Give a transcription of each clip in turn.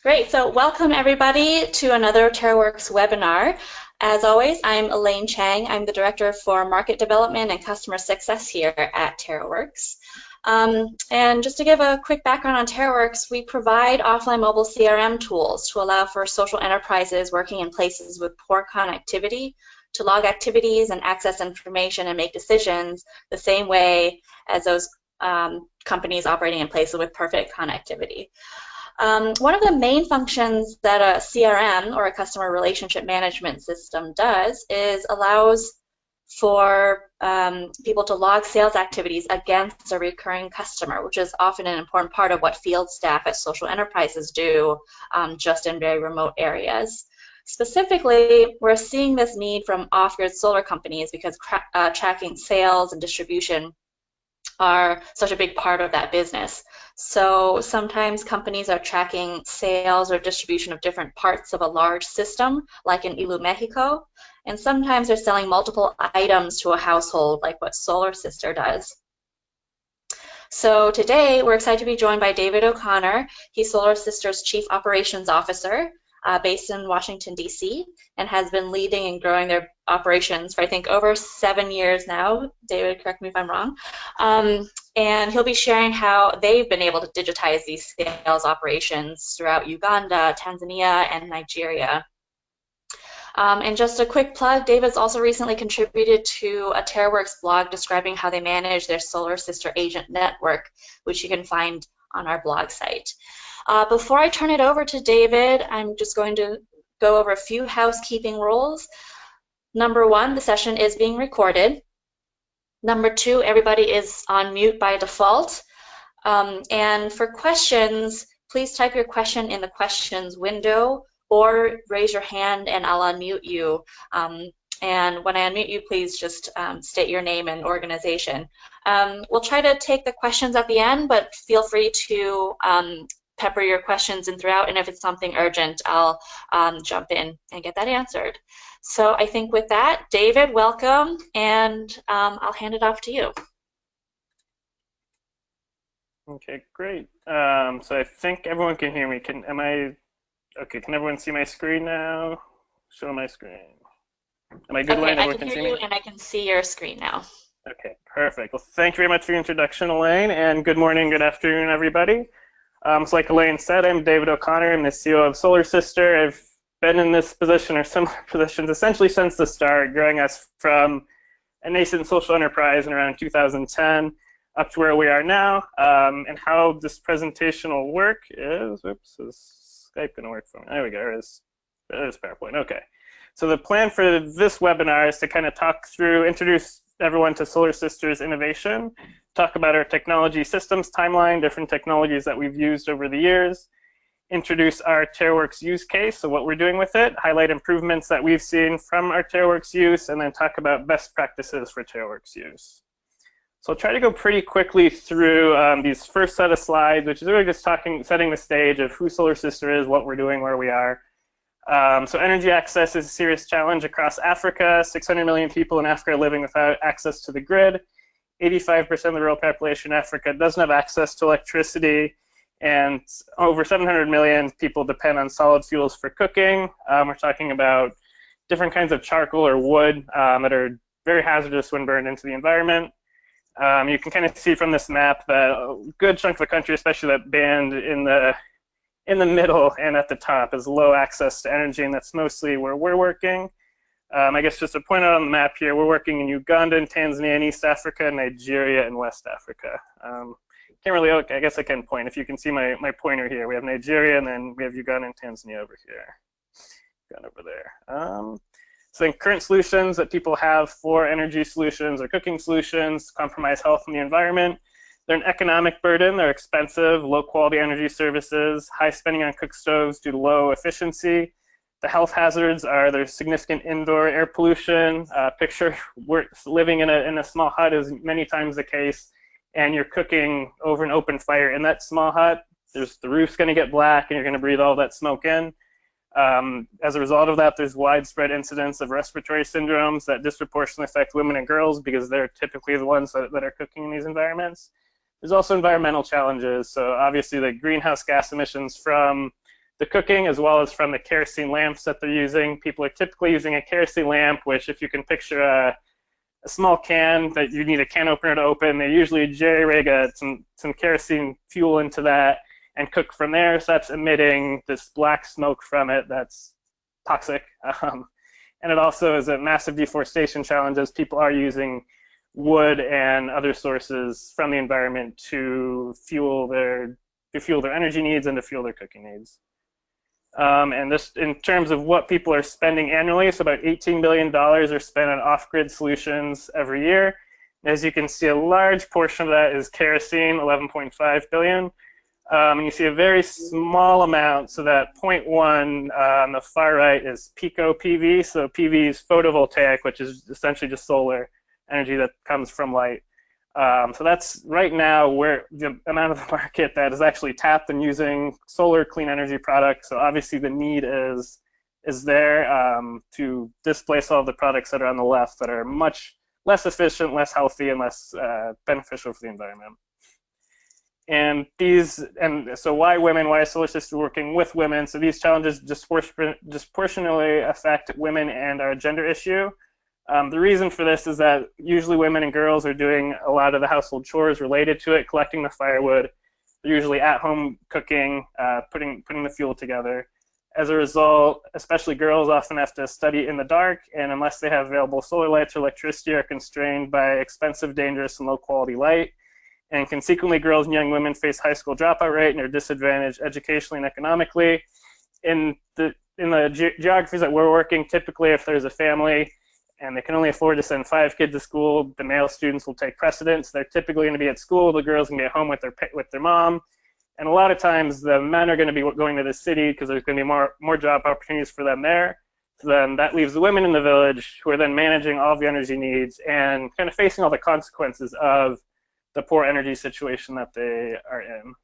Great. So welcome everybody to another TaroWorks webinar. As always, I'm Elaine Chang. I'm the Director for Market Development and Customer Success here at TaroWorks. And just to give a quick background on TaroWorks, we provide offline mobile CRM tools to allow for social enterprises working in places with poor connectivity to log activities and access information and make decisions the same way as those companies operating in places with perfect connectivity. One of the main functions that a CRM or a customer relationship management system does is allows for people to log sales activities against a recurring customer, which is often an important part of what field staff at social enterprises do just in very remote areas. Specifically, we're seeing this need from off-grid solar companies because tracking sales and distribution are such a big part of that business. So sometimes companies are tracking sales or distribution of different parts of a large system, like in Ilu, Mexico, and sometimes they're selling multiple items to a household, like what Solar Sister does. So today, we're excited to be joined by David O'Connor. He's Solar Sister's Chief Operations Officer, based in Washington, D.C., and has been leading and growing their operations for, I think, over 7 years now. David, correct me if I'm wrong. And he'll be sharing how they've been able to digitize these sales operations throughout Uganda, Tanzania, and Nigeria. And just a quick plug, David's also recently contributed to a TaroWorks blog describing how they manage their Solar Sister agent network, which you can find on our blog site. Before I turn it over to David, I'm just going to go over a few housekeeping rules. Number one, the session is being recorded. Number two, everybody is on mute by default. And for questions, please type your question in the questions window or raise your hand and I'll unmute you. And when I unmute you, please just state your name and organization. We'll try to take the questions at the end, but feel free to pepper your questions in throughout, and if it's something urgent, I'll jump in and get that answered. So I think with that, David, welcome, and I'll hand it off to you. Okay, great. So I think everyone can hear me. Can everyone see my screen now? Show my screen. Am I good, Elaine? I can hear you, and I can see your screen now. Okay, perfect. Well, thank you very much for your introduction, Elaine, and good morning, good afternoon, everybody. So like Elaine said, I'm David O'Connor. I'm the CEO of Solar Sister. I've been in this position or similar positions essentially since the start, growing us from a nascent social enterprise in around 2010 up to where we are now. And how this presentation will work is, is Skype going to work for me? There we go, there's PowerPoint, okay. So the plan for this webinar is to kind of talk through, introduce everyone to Solar Sister's innovation, talk about our technology systems timeline, different technologies that we've used over the years, introduce our TaroWorks use case, so what we're doing with it, highlight improvements that we've seen from our TaroWorks use, and then talk about best practices for TaroWorks use. So I'll try to go pretty quickly through these first set of slides, which is really just setting the stage of who Solar Sister is, what we're doing, where we are. So energy access is a serious challenge across Africa. 600 million people in Africa are living without access to the grid. 85% of the rural population in Africa doesn't have access to electricity, and over 700 million people depend on solid fuels for cooking. We're talking about different kinds of charcoal or wood that are very hazardous when burned into the environment. You can kind of see from this map that a good chunk of the country, especially that band in the middle and at the top, is low access to energy, and that's mostly where we're working. I guess just to point out on the map here, we're working in Uganda and Tanzania and East Africa, Nigeria and West Africa. Can't really, okay, I guess I can point. If you can see my pointer here, we have Nigeria and then we have Uganda and Tanzania over here. Uganda over there. So current solutions that people have for energy solutions or cooking solutions compromise health and the environment. They're an economic burden. They're expensive, low-quality energy services, high spending on cook stoves due to low efficiency. The health hazards are there's significant indoor air pollution. Picture living in a small hut is many times the case, and you're cooking over an open fire in that small hut. The roof's going to get black, and you're going to breathe all that smoke in. As a result of that, there's widespread incidence of respiratory syndromes that disproportionately affect women and girls because they're typically the ones that are cooking in these environments. There's also environmental challenges. So obviously the greenhouse gas emissions from the cooking, as well as from the kerosene lamps that they're using. People are typically using a kerosene lamp, which if you can picture a small can that you need a can opener to open, they usually jerry-rig some kerosene fuel into that and cook from there. So that's emitting this black smoke from it that's toxic. And it also is a massive deforestation challenge as people are using wood and other sources from the environment to fuel their energy needs and to fuel their cooking needs. And this, in terms of what people are spending annually, so about $18 billion are spent on off-grid solutions every year. As you can see, a large portion of that is kerosene, 11.5 billion. And you see a very small amount, so that 0.1 on the far right is pico PV. So PV is photovoltaic, which is essentially just solar energy that comes from light. So that's right now where the amount of the market that is actually tapped and using solar clean energy products. So obviously the need is there to displace all of the products that are on the left that are much less efficient, less healthy, and less beneficial for the environment. And so why women? Why is Solar Sister working with women? So these challenges disproportionately affect women and our gender issue. The reason for this is that usually women and girls are doing a lot of the household chores related to it, collecting the firewood. They're usually at home cooking, putting the fuel together. As a result, especially girls often have to study in the dark, and unless they have available solar lights or electricity, are constrained by expensive, dangerous, and low quality light. And consequently, girls and young women face high school dropout rate and are disadvantaged educationally and economically. In the geographies that we're working, typically if there's a family and they can only afford to send 5 kids to school, the male students will take precedence. They're typically going to be at school. The girls can be at home with their mom. And a lot of times the men are going to be going to the city because there's going to be more job opportunities for them there. So then that leaves the women in the village who are then managing all of the energy needs and kind of facing all the consequences of the poor energy situation that they are in.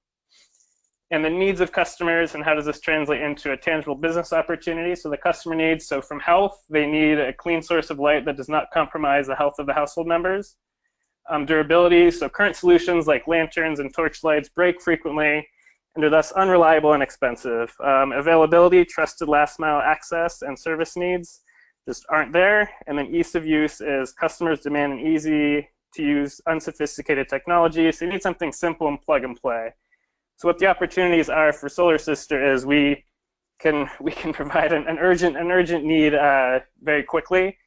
And the needs of customers, and how does this translate into a tangible business opportunity? So the customer needs, so from health, they need a clean source of light that does not compromise the health of the household members. Durability, so current solutions like lanterns and torch lights break frequently and are thus unreliable and expensive. Availability, trusted last mile access and service needs just aren't there. And then ease of use is customers demand an easy to use unsophisticated technology. So you need something simple and plug and play. So what the opportunities are for Solar Sister is we can provide an urgent need very quickly.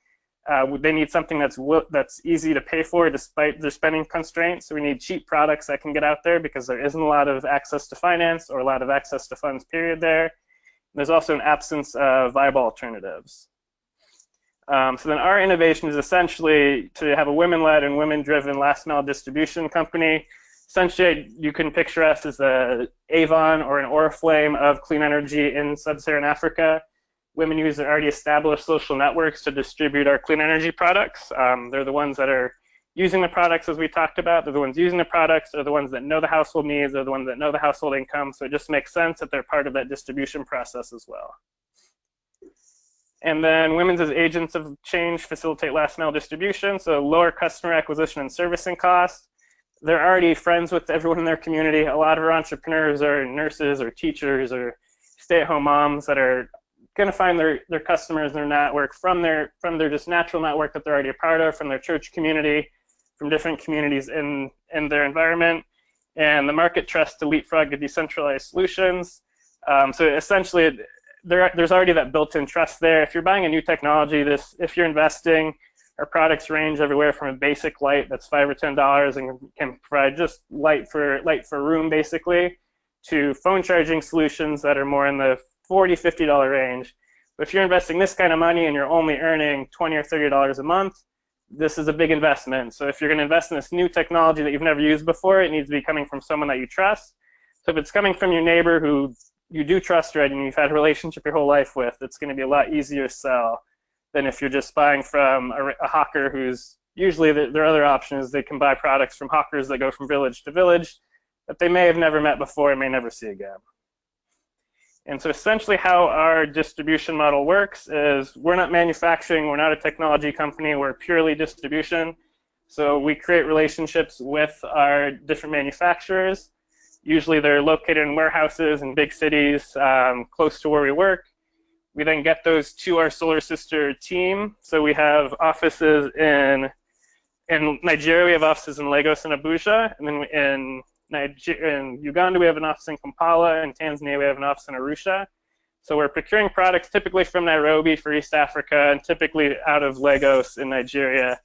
They need something that's easy to pay for despite their spending constraints. So we need cheap products that can get out there because there isn't a lot of access to finance or a lot of access to funds, period, there. There's also an absence of viable alternatives. So then our innovation is essentially to have a women-led and women-driven last-mile distribution company. Essentially, you can picture us as an Avon or an Oriflame of clean energy in sub-Saharan Africa. Women use their already established social networks to distribute our clean energy products. They're the ones that are using the products as we talked about. They're the ones using the products. They're the ones that know the household needs. They're the ones that know the household income. So it just makes sense that they're part of that distribution process as well. And then women as agents of change facilitate last mile distribution, so lower customer acquisition and servicing costs. They're already friends with everyone in their community. A lot of our entrepreneurs are nurses or teachers or stay-at-home moms that are going to find their customers in their network from their just natural network that they're already a part of, from their church community, from different communities in their environment. And the market trusts to leapfrog to decentralized solutions. So essentially, there's already that built-in trust there. If you're buying a new technology, if you're investing, our products range everywhere from a basic light that's $5 or $10 and can provide just light for a room, basically, to phone charging solutions that are more in the $40, $50 range. But if you're investing this kind of money and you're only earning $20 or $30 a month, this is a big investment. So if you're going to invest in this new technology that you've never used before, it needs to be coming from someone that you trust. So if it's coming from your neighbor who you do trust already and you've had a relationship your whole life with, it's going to be a lot easier to sell than if you're just buying from a hawker who's usually their other option is they can buy products from hawkers that go from village to village that they may have never met before and may never see again. And so essentially how our distribution model works is we're not manufacturing, we're not a technology company, we're purely distribution. So we create relationships with our different manufacturers. Usually they're located in warehouses in big cities close to where we work. We then get those to our solar sister team. So we have offices in Nigeria, we have offices in Lagos and Abuja, and then in Uganda, we have an office in Kampala, and Tanzania, we have an office in Arusha. So we're procuring products typically from Nairobi for East Africa, and typically out of Lagos in Nigeria,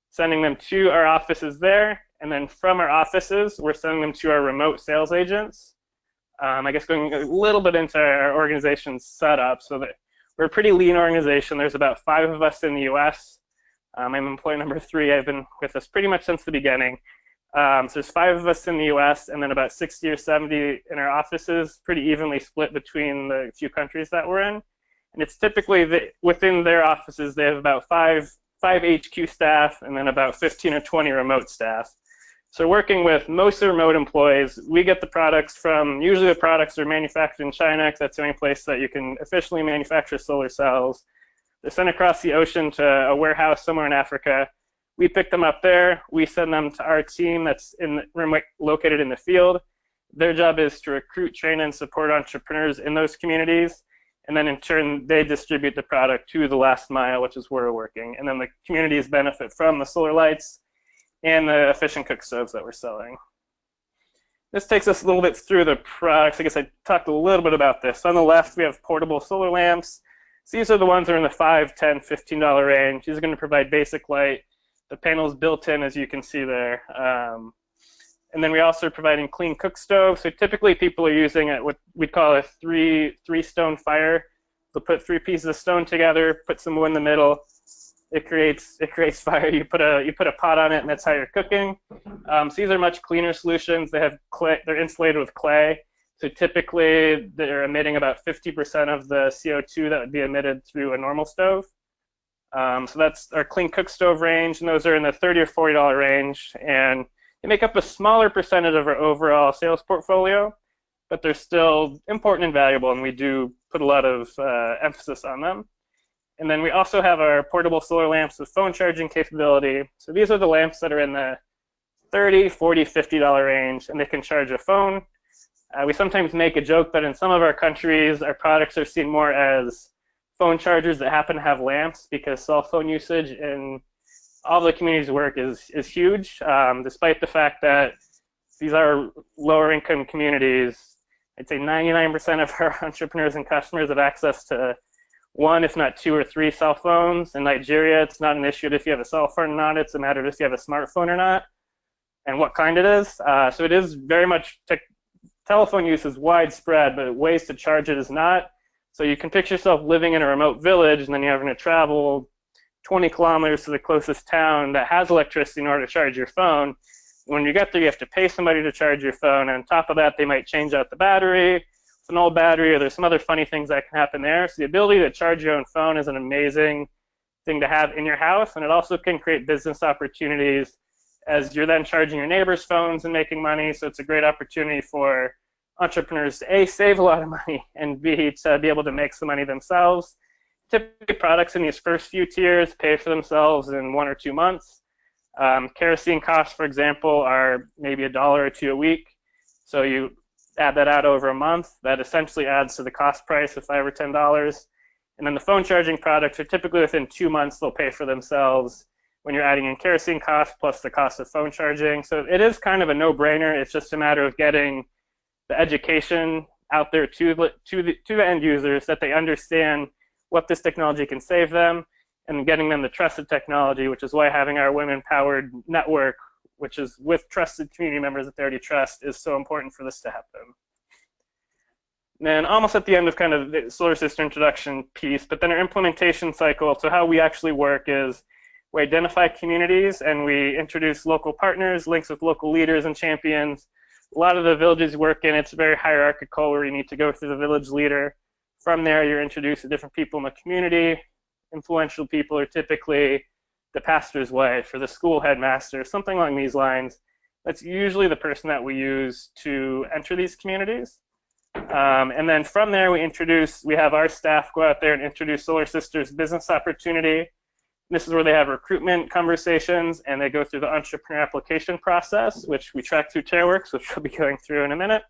sending them to our offices there, and then from our offices, we're sending them to our remote sales agents. I guess going a little bit into our organization's setup, so that we're a pretty lean organization. There's about 5 of us in the US. I'm employee number 3. I've been with us pretty much since the beginning. So there's 5 of us in the US, and then about 60 or 70 in our offices, pretty evenly split between the few countries that we're in. And it's typically within their offices, they have about 5 HQ staff and then about 15 or 20 remote staff. So working with most of the remote employees, we get the products from, usually the products are manufactured in China, because that's the only place that you can efficiently manufacture solar cells. They're sent across the ocean to a warehouse somewhere in Africa. We pick them up there. We send them to our team that's located in the field. Their job is to recruit, train, and support entrepreneurs in those communities. And then in turn, they distribute the product to the last mile, which is where we're working. And then the communities benefit from the solar lights and the efficient cook stoves that we're selling. This takes us a little bit through the products. I guess I talked a little bit about this. On the left, we have portable solar lamps. So these are the ones that are in the $5, $10, $15 range. These are going to provide basic light. The panel's built in, as you can see there. And then we also are providing clean cook stoves. So typically people are using what we call a three-stone fire. They'll put 3 pieces of stone together, put some wood in the middle. It creates fire. You put a pot on it, and that's how you're cooking. So these are much cleaner solutions. They have clay. They're insulated with clay. So typically they're emitting about 50% of the CO2 that would be emitted through a normal stove. So that's our clean cook stove range, and those are in the $30 or $40 range, and they make up a smaller percentage of our overall sales portfolio, but they're still important and valuable, and we do put a lot of emphasis on them. And then we also have our portable solar lamps with phone charging capability. So these are the lamps that are in the $30, $40, $50 range, and they can charge a phone. We sometimes make a joke that in some of our countries, our products are seen more as phone chargers that happen to have lamps, because cell phone usage in all the communities we work is huge, despite the fact that these are lower income communities. I'd say 99% of our entrepreneurs and customers have access to 1, if not 2 or 3 cell phones. In Nigeria, it's not an issue if you have a cell phone or not. It's a matter of if you have a smartphone or not and what kind it is. So it is very much, telephone use is widespread, but ways to charge it is not. So you can picture yourself living in a remote village, and then you're having to travel 20 kilometers to the closest town that has electricity in order to charge your phone. When you get there, you have to pay somebody to charge your phone. And on top of that, they might change out the battery. It's an old battery, or there's some other funny things that can happen there. So the ability to charge your own phone is an amazing thing to have in your house, and it also can create business opportunities as you're then charging your neighbors' phones and making money. So it's a great opportunity for entrepreneurs to A, save a lot of money, and B, to be able to make some money themselves. Typically, products in these first few tiers pay for themselves in 1 or 2 months. Kerosene costs, for example, are maybe $1 or $2 a week. So you add that out over a month, that essentially adds to the cost price of $5 or $10. And then the phone charging products are typically within 2 months, they'll pay for themselves when you're adding in kerosene costs plus the cost of phone charging. So it is kind of a no-brainer. It's just a matter of getting the education out there to the end users, that they understand what this technology can save them, and getting them the trusted technology, which is why having our women-powered network, which is with trusted community members that they already trust, is so important for this to happen. And then almost at the end of kind of the solar system introduction piece, but then our implementation cycle. So how we actually work is we identify communities and we introduce local partners, links with local leaders and champions. A lot of the villages you work in, it's very hierarchical, where you need to go through the village leader. From there, you're introduced to different people in the community. Influential people are typically the pastor's wife or the school headmaster, something along these lines. That's usually the person that we use to enter these communities. And then from there, we have our staff go out there and introduce Solar Sisters business opportunity. This is where they have recruitment conversations, and they go through the entrepreneur application process, which we track through TaroWorks, which we'll be going through in a minute.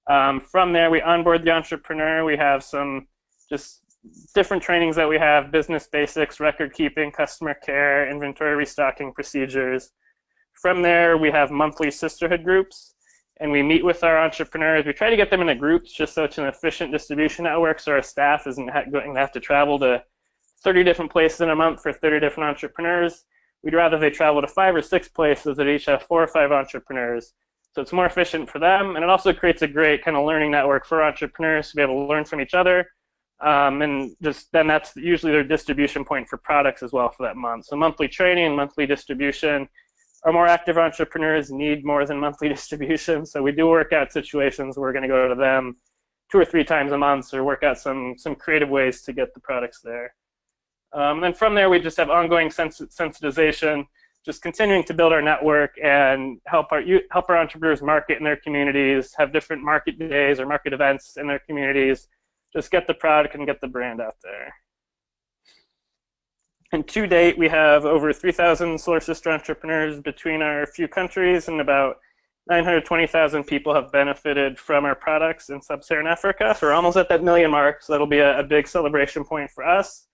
From there, we onboard the entrepreneur. We have some just different trainings that we have: business basics, record keeping, customer care, inventory restocking procedures. From there, we have monthly sisterhood groups, and we meet with our entrepreneurs. We try to get them into groups just so it's an efficient distribution network, so our staff isn't going to have to travel to 30 different places in a month for 30 different entrepreneurs. We'd rather they travel to 5 or 6 places that each have 4 or 5 entrepreneurs. So it's more efficient for them, and it also creates a great kind of learning network for entrepreneurs to be able to learn from each other. And just then that's usually their distribution point for products as well for that month. So monthly training and monthly distribution. Our more active entrepreneurs need more than monthly distribution, so we do work out situations where we're going to go to them 2 or 3 times a month or work out some creative ways to get the products there. And then from there, we just have ongoing sensitization, just continuing to build our network and help our entrepreneurs market in their communities, have different market days or market events in their communities, just get the product and get the brand out there. And to date, we have over 3,000 Solar Sister entrepreneurs between our few countries, and about 920,000 people have benefited from our products in sub-Saharan Africa. So we're almost at that million mark, so that'll be a big celebration point for us.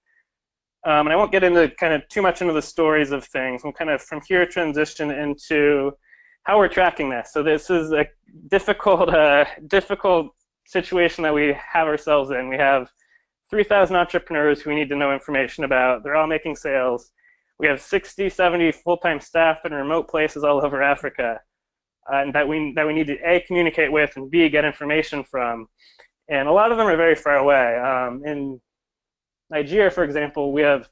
And I won't get into kind of too much into the stories of things. We'll kind of from here transition into how we're tracking this. So this is a difficult situation that we have ourselves in. We have 3,000 entrepreneurs who we need to know information about. They're all making sales. We have 60, 70 full-time staff in remote places all over Africa, and that we need to A, communicate with, and B, get information from. And a lot of them are very far away. In Nigeria, for example, we have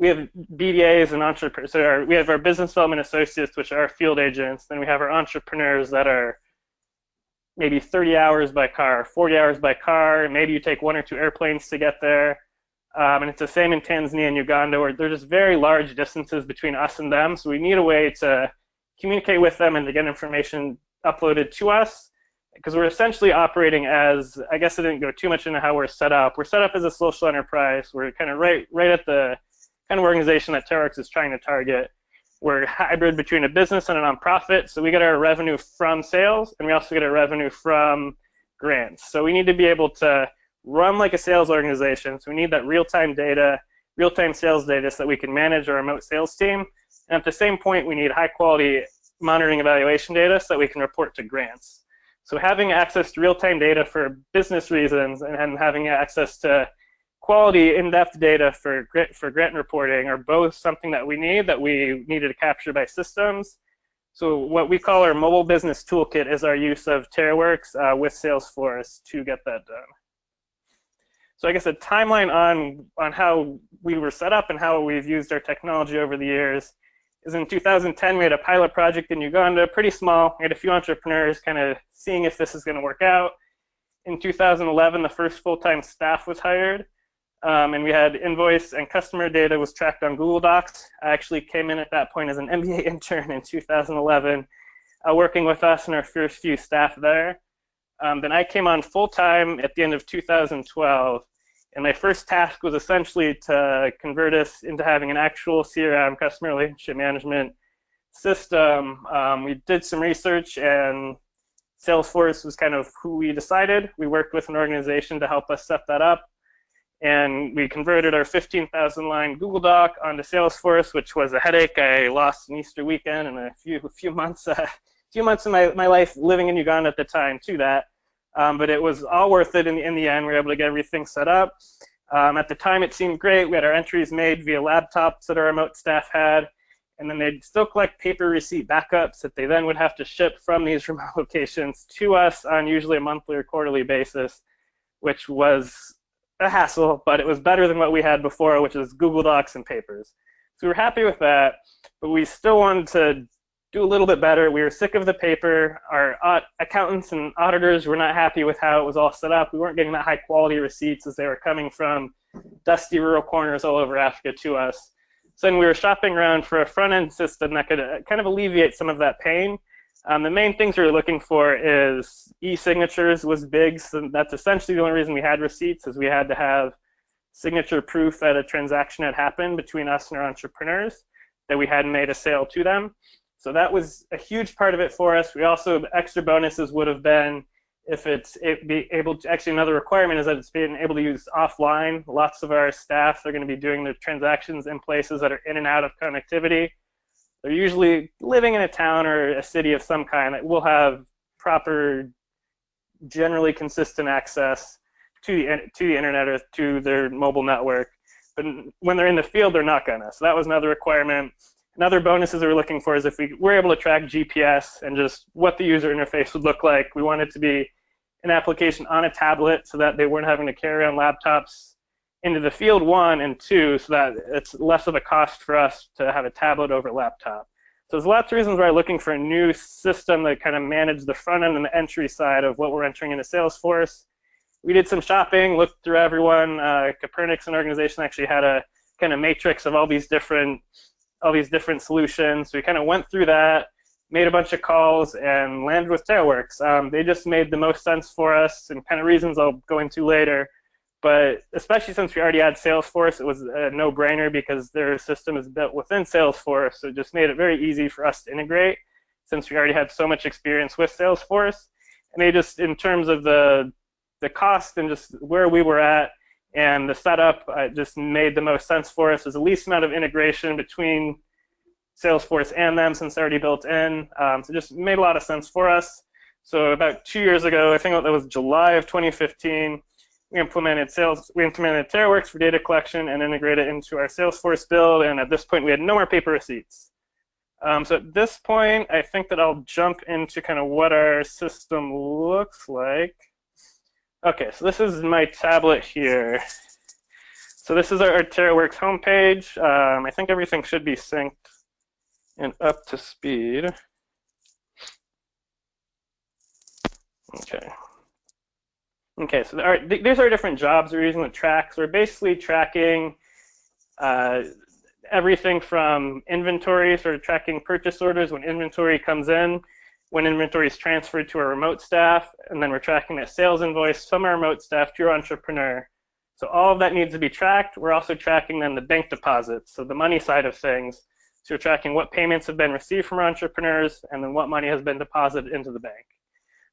BDAs and entrepreneurs. So we have our business development associates, which are our field agents. Then we have our entrepreneurs that are maybe 30 hours by car, 40 hours by car. Maybe you take 1 or 2 airplanes to get there. And it's the same in Tanzania and Uganda, where there's just very large distances between us and them. So we need a way to communicate with them and to get information uploaded to us, because we're essentially operating as, I guess I didn't go too much into how we're set up. We're set up as a social enterprise. We're kind of right at the kind of organization that TaroWorks is trying to target. We're hybrid between a business and a nonprofit, so we get our revenue from sales, and we also get our revenue from grants. So we need to be able to run like a sales organization. So we need that real-time data, real-time sales data, so that we can manage our remote sales team. And at the same point, we need high-quality monitoring evaluation data so that we can report to grants. So having access to real-time data for business reasons and having access to quality, in-depth data for grant reporting are both something that we needed to capture by systems. So what we call our mobile business toolkit is our use of TaroWorks with Salesforce to get that done. So I guess a timeline on how we were set up and how we've used our technology over the years is in 2010, we had a pilot project in Uganda, pretty small. We had a few entrepreneurs kind of seeing if this is going to work out. In 2011, the first full-time staff was hired. And we had invoice and customer data was tracked on Google Docs. I actually came in at that point as an MBA intern in 2011, working with us and our first few staff there. Then I came on full-time at the end of 2012, and my first task was essentially to convert us into having an actual CRM, customer relationship management system. We did some research, and Salesforce was kind of who we decided. We worked with an organization to help us set that up. And we converted our 15,000 line Google Doc onto Salesforce, which was a headache. I lost an Easter weekend and a few months of my life living in Uganda at the time to that. But it was all worth it in the end. We were able to get everything set up. At the time, it seemed great. We had our entries made via laptops that our remote staff had. And then they'd still collect paper receipt backups that they then would have to ship from these remote locations to us on usually a monthly or quarterly basis, which was a hassle, but it was better than what we had before, which is Google Docs and papers. So we were happy with that, but we still wanted to do a little bit better. We were sick of the paper. Our accountants and auditors were not happy with how it was all set up. We weren't getting that high quality receipts as they were coming from dusty rural corners all over Africa to us. So then we were shopping around for a front-end system that could kind of alleviate some of that pain. The main things we were looking for is e-signatures was big, so that's essentially the only reason we had receipts, is we had to have signature proof that a transaction had happened between us and our entrepreneurs, that we hadn't made a sale to them. So that was a huge part of it for us. We also, extra bonuses would have been if be able to, actually another requirement is that it's being able to use offline. Lots of our staff are going to be doing their transactions in places that are in and out of connectivity. They're usually living in a town or a city of some kind that will have proper, generally consistent access to the internet or to their mobile network. But when they're in the field, they're not gonna. So that was another requirement. Another bonuses that we're looking for is if we were able to track GPS and just what the user interface would look like. We want it to be an application on a tablet so that they weren't having to carry on laptops into the field, one, and two, so that it's less of a cost for us to have a tablet over laptop. So there's lots of reasons why we're looking for a new system that kind of manages the front end and the entry side of what we're entering into Salesforce. We did some shopping, looked through everyone. Copernicus, an organization, actually had a kind of matrix of all these different solutions. So we kind of went through that, made a bunch of calls, and landed with TaroWorks. They just made the most sense for us, and kind of reasons I'll go into later. But especially since we already had Salesforce, it was a no-brainer because their system is built within Salesforce. So it just made it very easy for us to integrate since we already had so much experience with Salesforce. And they just, in terms of the cost and just where we were at and the setup, just made the most sense for us. There's the least amount of integration between Salesforce and them since they're already built in. So it just made a lot of sense for us. So about 2 years ago, I think that was July of 2015, we implemented TaroWorks for data collection and integrated it into our Salesforce build. And at this point, we had no more paper receipts. So at this point, I think that I'll jump into kind of what our system looks like. Okay, so this is my tablet here. So this is our TaroWorks homepage. I think everything should be synced and up to speed. Okay, so these are different jobs we're using to track. So we're basically tracking everything from inventory, sort of tracking purchase orders when inventory comes in, when inventory is transferred to our remote staff, and then we're tracking that sales invoice from our remote staff to your entrepreneur. So all of that needs to be tracked. We're also tracking then the bank deposits, so the money side of things. So we're tracking what payments have been received from our entrepreneurs and then what money has been deposited into the bank.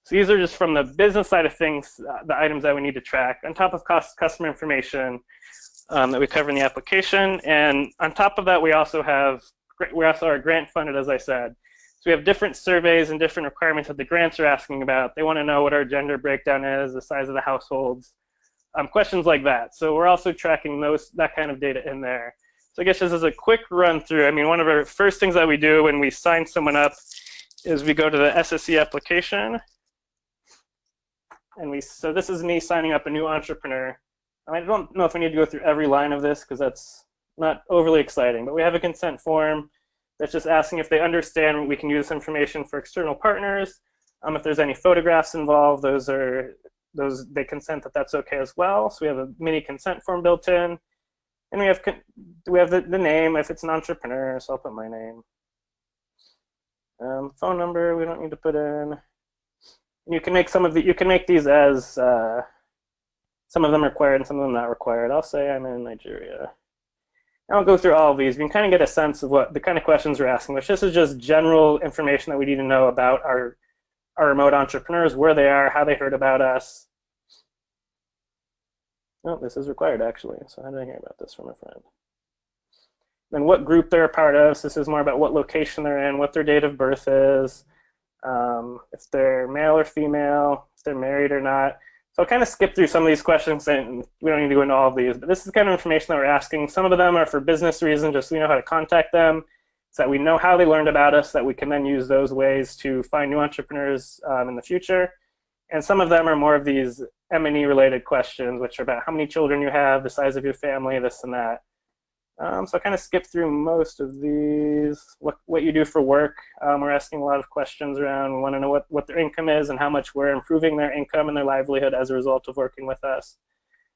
So these are just from the business side of things, the items that we need to track, on top of customer information that we cover in the application. And on top of that, we also are grant funded, as I said. So we have different surveys and different requirements that the grants are asking about. They want to know what our gender breakdown is, the size of the households, questions like that. So we're also tracking that kind of data in there. So I guess just as a quick run through, I mean, one of our first things that we do when we sign someone up is we go to the SSE application. And so this is me signing up a new entrepreneur. I don't know if we need to go through every line of this because that's not overly exciting, but we have a consent form that's just asking if they understand we can use this information for external partners. If there's any photographs involved, they consent that that's okay as well. So we have a mini consent form built in. And we have the name if it's an entrepreneur, so I'll put my name. Phone number we don't need to put in. And you can make these as some of them required and some of them not required. I'll say I'm in Nigeria. I'll go through all of these. You can kind of get a sense of what the kind of questions we're asking, which this is just general information that we need to know about our remote entrepreneurs, where they are, how they heard about us. Oh, this is required actually. So how did I hear about this from a friend? Then what group they're a part of. So this is more about what location they're in, what their date of birth is, if they're male or female, if they're married or not. So I'll kind of skip through some of these questions, and we don't need to go into all of these, but this is the kind of information that we're asking. Some of them are for business reasons, just so we know how to contact them, so that we know how they learned about us, that we can then use those ways to find new entrepreneurs in the future. And some of them are more of these M&E related questions, which are about how many children you have, the size of your family, this and that. So I kind of skipped through most of these. What you do for work. We're asking a lot of questions around. We want to know what their income is and how much we're improving their income and their livelihood as a result of working with us.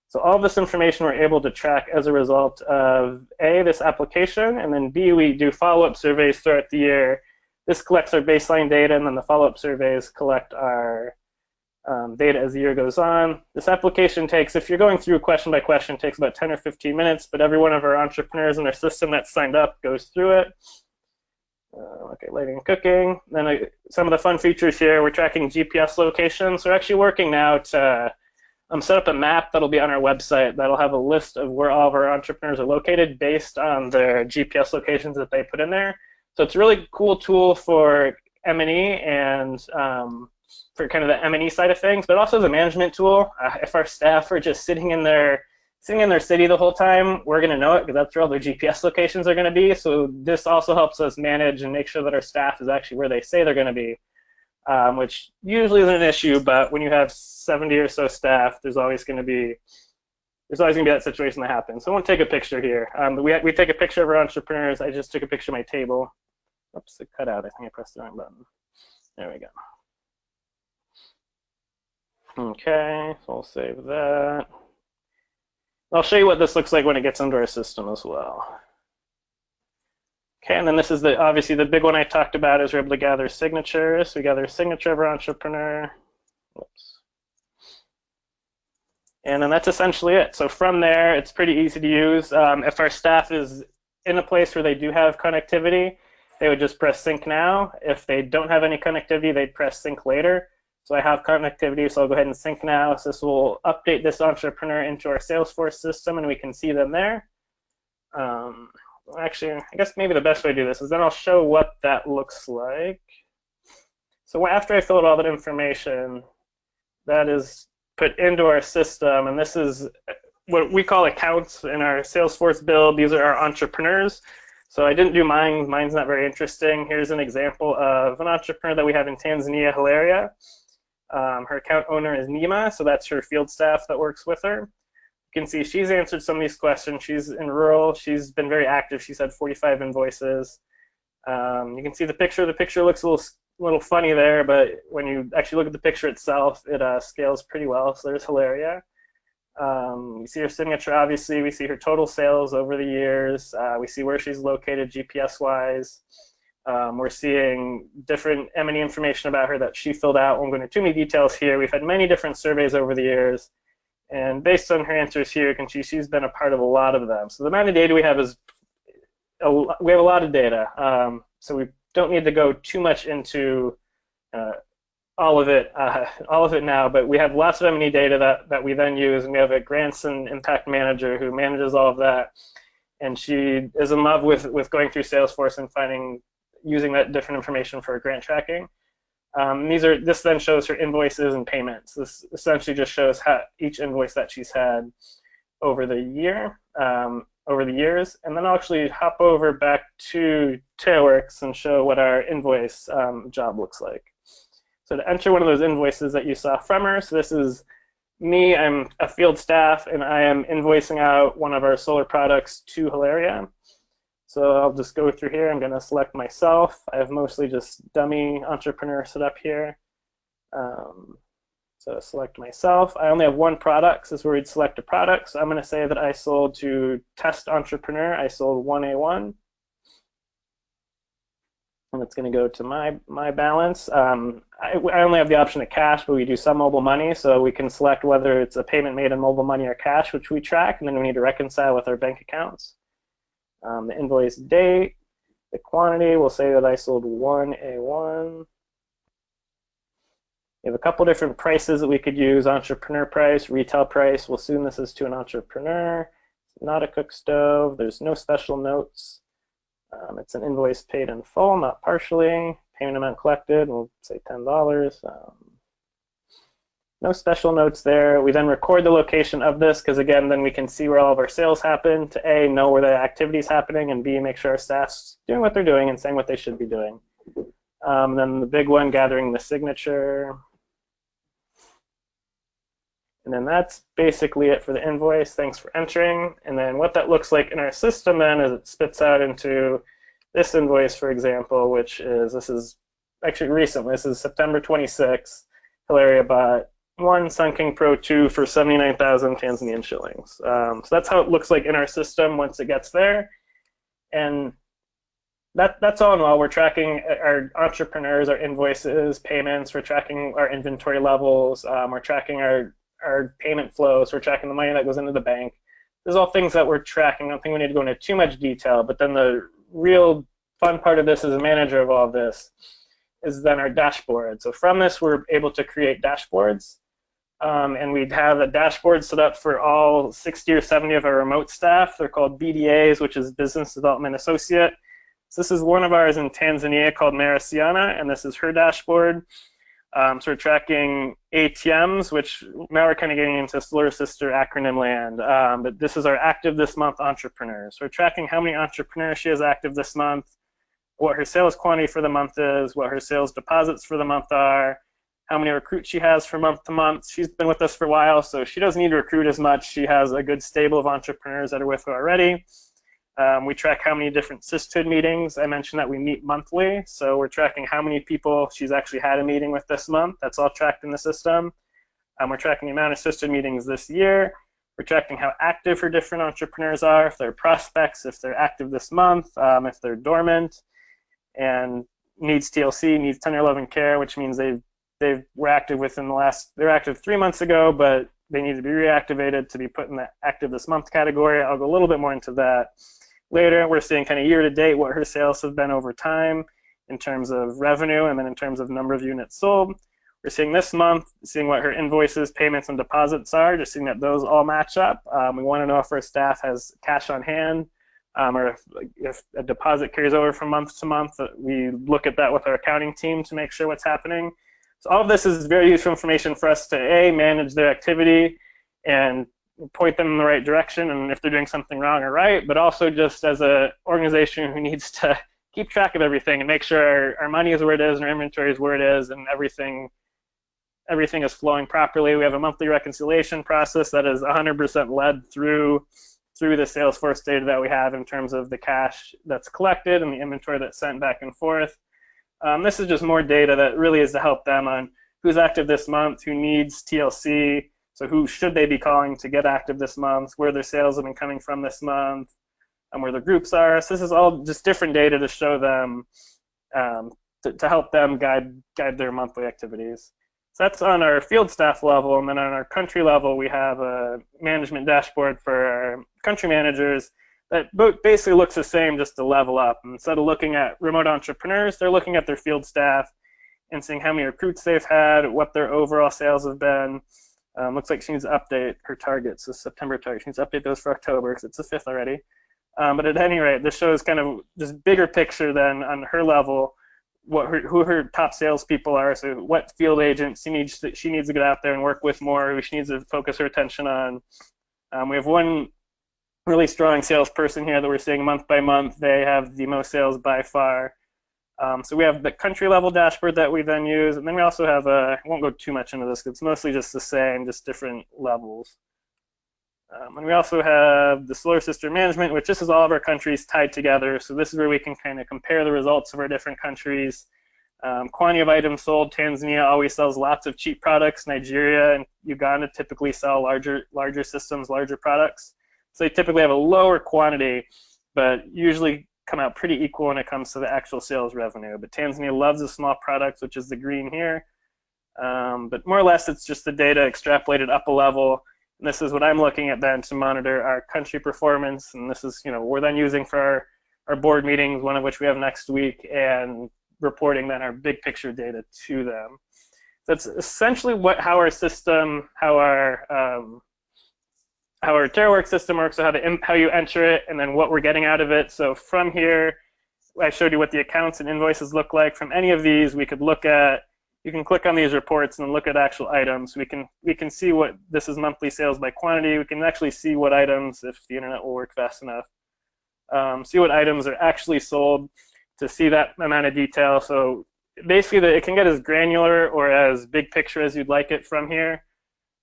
So all of this information we're able to track as a result of A, this application, and then B, we do follow-up surveys throughout the year. This collects our baseline data, and then the follow-up surveys collect our data as the year goes on. This application takes, if you're going through question by question, takes about 10 or 15 minutes, but every one of our entrepreneurs in our system that's signed up goes through it. Okay, lighting and cooking. Then some of the fun features here, we're tracking GPS locations. We're actually working now to set up a map that'll be on our website that'll have a list of where all of our entrepreneurs are located based on their GPS locations that they put in there. So it's a really cool tool for M&E and for kind of the M&E side of things, but also as a management tool. If our staff are just sitting in their city the whole time, we're going to know it because that's where all their GPS locations are going to be. So this also helps us manage and make sure that our staff is actually where they say they're going to be, which usually isn't an issue, but when you have 70 or so staff, there's always going to be that situation that happens. So I won't take a picture here. We take a picture of our entrepreneurs. I just took a picture of my table. Oops, it cut out. I think I pressed the wrong button. There we go. Okay, so I'll save that. I'll show you what this looks like when it gets into our system as well. Okay, and then this is obviously the big one I talked about is we're able to gather signatures. We gather a signature of our entrepreneur. Whoops. And then that's essentially it. So from there, it's pretty easy to use. If our staff is in a place where they do have connectivity, they would just press sync now. If they don't have any connectivity, they'd press sync later. So I have connectivity, so I'll go ahead and sync now. So this will update this entrepreneur into our Salesforce system, and we can see them there. Actually, I guess maybe the best way to do this is then I'll show what that looks like. So after I fill out all that information, that is put into our system, and this is what we call accounts in our Salesforce build. These are our entrepreneurs. So I didn't do mine. Mine's not very interesting. Here's an example of an entrepreneur that we have in Tanzania, Hilaria. Her account owner is Nima, so that's her field staff that works with her. You can see she's answered some of these questions. She's in rural. She's been very active. She's had 45 invoices. You can see the picture. The picture looks a little funny there, but when you actually look at the picture itself, it scales pretty well. So there's Hilaria. We see her signature, obviously. We see her total sales over the years. We see where she's located GPS-wise. We're seeing different M&E information about her that she filled out. I won't go into too many details here. We've had many different surveys over the years. And based on her answers here, you can see she's been a part of a lot of them. So the amount of data we have is, we have a lot of data. So we don't need to go too much into all of it now, but we have lots of M&E data that we then use, and we have a grants and impact manager who manages all of that, and she is in love with going through Salesforce and using that different information for grant tracking. This then shows her invoices and payments. This essentially just shows each invoice that she's had over the year, over the years, and then I'll actually hop over back to TaroWorks and show what our invoice job looks like. So to enter one of those invoices that you saw from her, so this is me, I'm a field staff, and I am invoicing out one of our solar products to Hilaria. So I'll just go through here. I'm going to select myself. I have mostly just dummy entrepreneur set up here. So select myself. I only have one product. So this is where we'd select a product. So I'm going to say that I sold to test entrepreneur. I sold 1A1. And it's going to go to my balance. I only have the option of cash, but we do some mobile money, so we can select whether it's a payment made in mobile money or cash, which we track, and then we need to reconcile with our bank accounts. The invoice date, the quantity, we'll say that I sold 1A1. We have a couple different prices that we could use: entrepreneur price, retail price. We'll assume this is to an entrepreneur. It's not a cook stove. There's no special notes. It's an invoice paid in full, not partially. Payment amount collected, we'll say $10. No special notes there. We then record the location of this because, again, then we can see where all of our sales happen to A, know where the activity is happening, and B, make sure our staff's doing what they're doing and saying what they should be doing. Then the big one, gathering the signature. And then that's basically it for the invoice. Thanks for entering. And then what that looks like in our system then is it spits out into this invoice, for example, which is, this is actually recent. This is September 26th. Hilaria bought one Sun King Pro 2 for 79,000 Tanzanian shillings. So that's how it looks like in our system once it gets there. And that's all in all. We're tracking our entrepreneurs, our invoices, payments. We're tracking our inventory levels. We're tracking our payment flows. We're tracking the money that goes into the bank. There's all things that we're tracking. I don't think we need to go into too much detail. But then the real fun part of this as a manager of all of this is then our dashboard. So from this, we're able to create dashboards. And we'd have a dashboard set up for all 60 or 70 of our remote staff. They're called BDAs, which is Business Development Associate. So this is one of ours in Tanzania called Marisiana, and this is her dashboard. So we're tracking ATMs, which now we're kind of getting into Solar Sister acronym land. But this is our active this month entrepreneurs. So we're tracking how many entrepreneurs she has active this month, what her sales quantity for the month is, what her sales deposits for the month are, how many recruits she has from month to month. She's been with us for a while, so she doesn't need to recruit as much. She has a good stable of entrepreneurs that are with her already. We track how many different sisterhood meetings. I mentioned that we meet monthly, so we're tracking how many people she's actually had a meeting with this month. That's all tracked in the system. We're tracking the amount of sisterhood meetings this year. We're tracking how active her different entrepreneurs are, if they're prospects, if they're active this month, if they're dormant, and needs TLC, needs tender love and care, which means they were active within the last, they're active 3 months ago, but they need to be reactivated to be put in the active this month category. I'll go a little bit more into that later. We're seeing kind of year to date what her sales have been over time in terms of revenue and then in terms of number of units sold. We're seeing this month, seeing what her invoices, payments, and deposits are, just seeing that those all match up. We want to know if our staff has cash on hand, or if a deposit carries over from month to month. We look at that with our accounting team to make sure what's happening. So all of this is very useful information for us to manage their activity and point them in the right direction, and if they're doing something wrong or right, but also just as an organization who needs to keep track of everything and make sure our money is where it is and our inventory is where it is and everything is flowing properly. We have a monthly reconciliation process that is 100% led through the Salesforce data that we have in terms of the cash that's collected and the inventory that's sent back and forth. This is just more data that really is to help them on who's active this month, who needs TLC, so who should they be calling to get active this month, where their sales have been coming from this month, and where the groups are. So this is all just different data to show them, to help them guide their monthly activities. So that's on our field staff level, and then on our country level, we have a management dashboard for our country managers that basically looks the same, just to level up. Instead of looking at remote entrepreneurs, they're looking at their field staff and seeing how many recruits they've had, what their overall sales have been. Looks like she needs to update her targets, the September target. She needs to update those for October because it's the 5th already. But at any rate, this shows kind of this bigger picture than on her level, who her top salespeople are, so what field agents she needs to get out there and work with more, who she needs to focus her attention on. We have one really strong salesperson here that we're seeing month by month. They have the most sales by far. So we have the country level dashboard that we then use, and then we also have I won't go too much into this because it's mostly just the same, just different levels. And we also have the Solar Sister Management, which this is all of our countries tied together. So this is where we can kind of compare the results of our different countries. Quantity of items sold, Tanzania always sells lots of cheap products. Nigeria and Uganda typically sell larger systems, larger products. So they typically have a lower quantity, but usually come out pretty equal when it comes to the actual sales revenue. But Tanzania loves the small products, which is the green here. But more or less, it's just the data extrapolated up a level. And this is what I'm looking at then to monitor our country performance. And this is, we're then using for our board meetings, one of which we have next week, and reporting then our big picture data to them. That's essentially how our system, how our TaroWorks system works, so how you enter it, and then what we're getting out of it. So from here, I showed you what the accounts and invoices look like. From any of these, we could look at, you can click on these reports and look at actual items. We can see what this is monthly sales by quantity. We can actually see what items, if the internet will work fast enough, see what items are actually sold to see that amount of detail. So basically, it can get as granular or as big picture as you'd like it from here.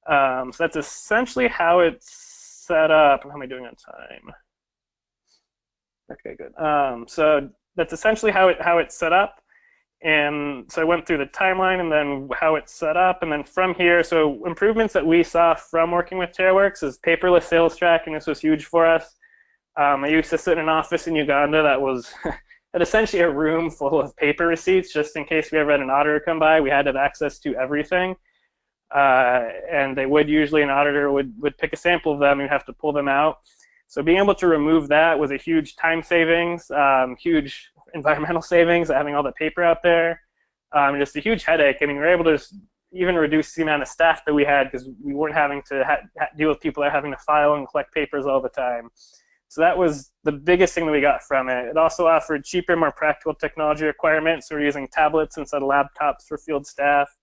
So that's essentially how it's set up. How am I doing on time? Okay, good. So that's essentially how it's set up. And so I went through the timeline and then how it's set up. And then from here, so improvements that we saw from working with TaroWorks is paperless sales tracking. This was huge for us. I used to sit in an office in Uganda that was had essentially a room full of paper receipts just in case we ever had an auditor come by. We had to have access to everything. And they would usually, an auditor would pick a sample of them, and you'd have to pull them out. So being able to remove that was a huge time savings, huge environmental savings, having all the paper out there, just a huge headache. I mean, we were able to even reduce the amount of staff that we had because we weren't having to deal with people that are having to file and collect papers all the time. So that was the biggest thing that we got from it. It also offered cheaper, more practical technology requirements. So we're using tablets instead of laptops for field staff.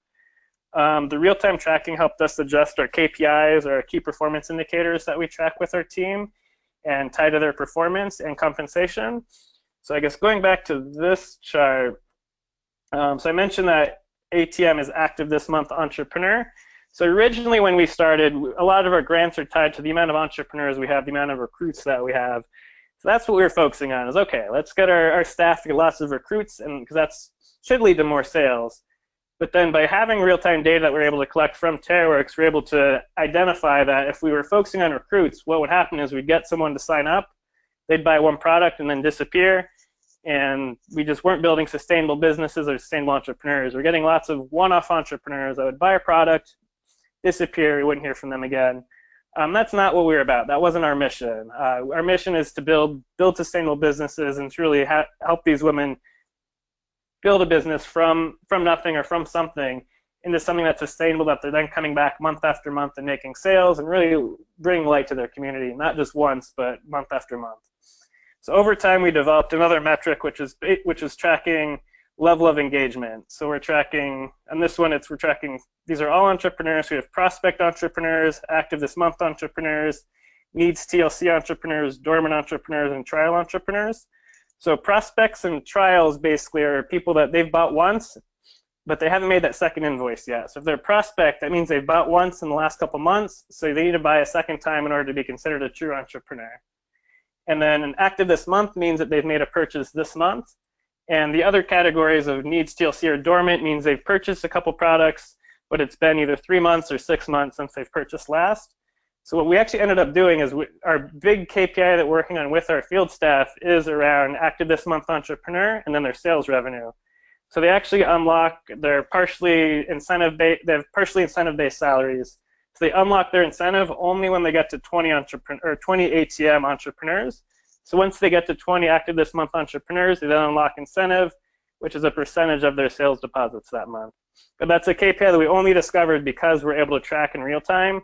The real-time tracking helped us adjust our KPIs, or our key performance indicators that we track with our team, and tie to their performance and compensation. So I guess going back to this chart, so I mentioned that ATM is active this month entrepreneur. So originally when we started, a lot of our grants are tied to the amount of entrepreneurs we have, the amount of recruits that we have. So that's what we were focusing on, is okay, let's get our staff to get lots of recruits, and because that should lead to more sales. But then by having real-time data that we're able to collect from TaroWorks, we're able to identify that if we were focusing on recruits, what would happen is we'd get someone to sign up, they'd buy one product and then disappear, and we just weren't building sustainable businesses or sustainable entrepreneurs. We're getting lots of one-off entrepreneurs that would buy a product, disappear, we wouldn't hear from them again. That's not what we were about. That wasn't our mission. Our mission is to build sustainable businesses and to really help these women build a business from nothing or from something into something that's sustainable, that they're then coming back month after month and making sales and really bringing light to their community, not just once, but month after month. So over time, we developed another metric, which is tracking level of engagement. So we're tracking, on this one, we're tracking, these are all entrepreneurs. We have prospect entrepreneurs, active this month entrepreneurs, needs TLC entrepreneurs, dormant entrepreneurs, and trial entrepreneurs. So prospects and trials basically are people that they've bought once, but they haven't made that second invoice yet. So if they're a prospect, that means they've bought once in the last couple months, so they need to buy a second time in order to be considered a true entrepreneur. And then an active this month means that they've made a purchase this month. And the other categories of needs TLC or dormant means they've purchased a couple products, but it's been either 3 months or 6 months since they've purchased last. So what we actually ended up doing is our big KPI that we're working on with our field staff is around active this month entrepreneur and then their sales revenue. So they actually unlock their partially incentive-based salaries. So they unlock their incentive only when they get to 20 ATM entrepreneurs. So once they get to 20 active this month entrepreneurs, they then unlock incentive, which is a percentage of their sales deposits that month. But that's a KPI that we only discovered because we're able to track in real time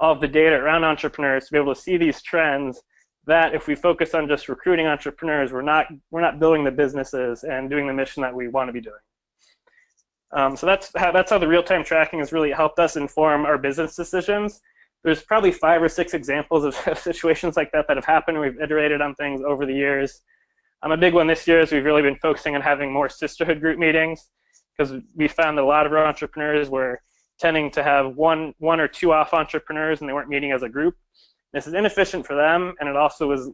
all of the data around entrepreneurs to be able to see these trends that if we focus on just recruiting entrepreneurs, we're not building the businesses and doing the mission that we want to be doing. So that's how the real-time tracking has really helped us inform our business decisions. There's probably 5 or 6 examples of situations like that have happened. We've iterated on things over the years. A big one this year is we've really been focusing on having more sisterhood group meetings, because we found that a lot of our entrepreneurs were tending to have one or two off entrepreneurs and they weren't meeting as a group. This is inefficient for them, and it also was,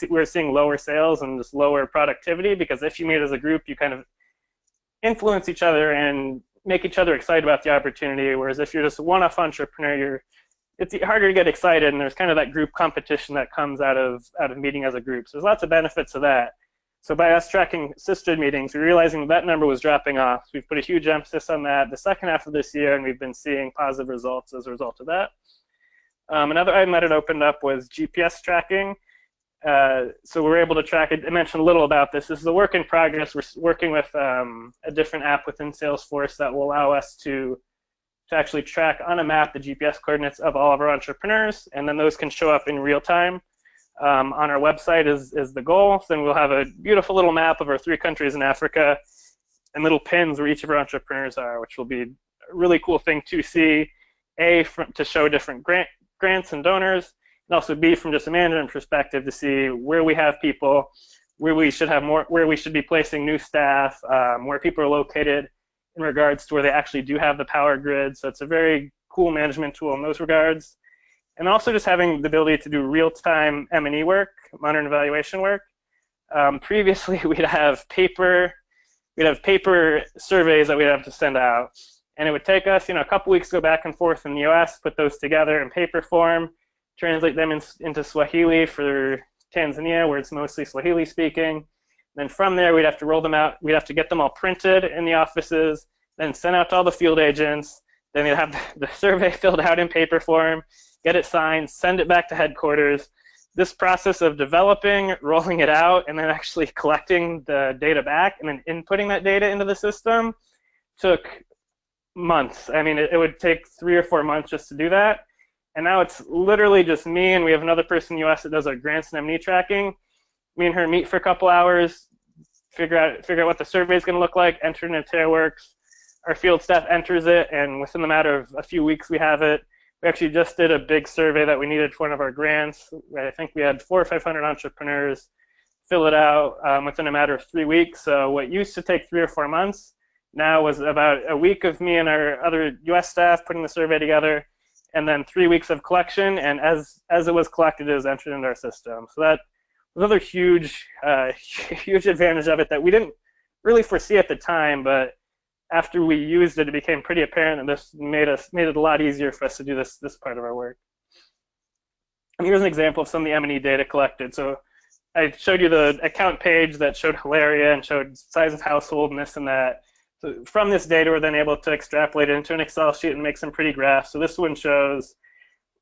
we're seeing lower sales and just lower productivity, because if you meet as a group, you kind of influence each other and make each other excited about the opportunity, whereas if you're just a one-off entrepreneur, it's harder to get excited, and there's kind of that group competition that comes out of meeting as a group. So there's lots of benefits to that. So by us tracking sisterhood meetings, we're realizing that number was dropping off. So we've put a huge emphasis on that the second half of this year, and we've been seeing positive results as a result of that. Another item that had opened up was GPS tracking. So we're able to track it. I mentioned a little about this. This is a work in progress. We're working with a different app within Salesforce that will allow us to actually track on a map the GPS coordinates of all of our entrepreneurs, and then those can show up in real time. On our website is the goal. So then we'll have a beautiful little map of our 3 countries in Africa and little pins where each of our entrepreneurs are, which will be a really cool thing to see, to show different grants and donors, and also B, from just a management perspective, to see where we have people, where we should have more, where we should be placing new staff, where people are located in regards to where they actually do have the power grid. So it's a very cool management tool in those regards. And also just having the ability to do real-time M&E work, modern evaluation work. Previously, we'd have paper surveys that we'd have to send out, and it would take us, a couple weeks to go back and forth in the US, put those together in paper form, translate them into Swahili for Tanzania, where it's mostly Swahili speaking, Then from there, we'd have to roll them out. We'd have to get them all printed in the offices, then sent out to all the field agents. Then they'd have the survey filled out in paper form, get it signed, send it back to headquarters. This process of developing, rolling it out, and then actually collecting the data back and then inputting that data into the system took months. I mean, it would take 3 or 4 months just to do that. And now it's literally just me, and we have another person in the US that does our grants and M&E tracking. Me and her meet for a couple hours, figure out what the survey is going to look like, enter it into TaroWorks. Our field staff enters it, and within the matter of a few weeks, we have it. We actually just did a big survey that we needed for one of our grants. I think we had 400 or 500 entrepreneurs fill it out within a matter of 3 weeks. So what used to take 3 or 4 months now was about a week of me and our other US staff putting the survey together, and then 3 weeks of collection, and as it was collected, it was entered into our system. So that was another huge, huge advantage of it that we didn't really foresee at the time, but after we used it, it became pretty apparent that this made it a lot easier for us to do this part of our work. And here's an example of some of the M&E data collected. So I showed you the account page that showed Hilaria and showed size of household and this and that. So from this data, we're then able to extrapolate it into an Excel sheet and make some pretty graphs. So this one shows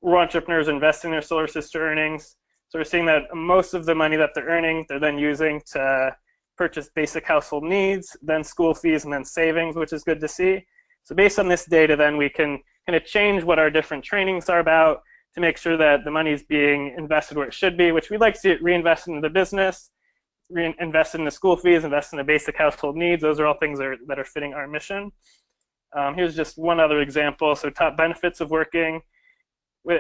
rural entrepreneurs investing in their solar sister earnings. So we're seeing that most of the money that they're earning, they're then using to purchase basic household needs, then school fees, and then savings, which is good to see. So based on this data, then we can kind of change what our different trainings are about to make sure that the money is being invested where it should be, which we'd like to see it reinvested into the business, reinvested in the school fees, invest in the basic household needs. Those are all things that are fitting our mission. Here's just one other example. So top benefits of working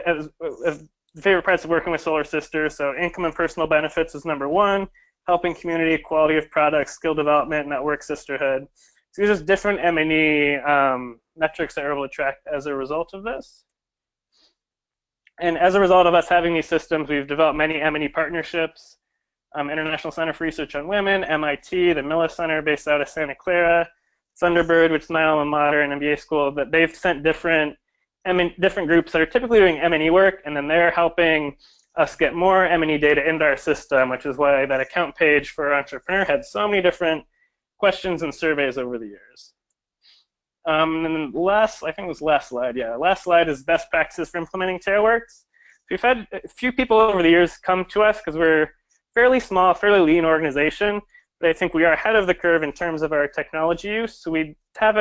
as the favorite parts of working with Solar Sisters. So income and personal benefits is number 1. Helping community, quality of products, skill development, network sisterhood. So these are just different M&E metrics that we're able to track as a result of this. And as a result of us having these systems, we've developed many M&E partnerships. International Center for Research on Women, MIT, the Miller Center based out of Santa Clara, Thunderbird, which is my alma mater, and MBA school, that they've sent different groups that are typically doing M&E work, and then they're helping us get more M&E data into our system, which is why that account page for Entrepreneur had so many different questions and surveys over the years. And then I think it was last slide, yeah. Last slide is best practices for implementing TaroWorks. We've had a few people over the years come to us because we're fairly small, fairly lean organization, but I think we are ahead of the curve in terms of our technology use. So we have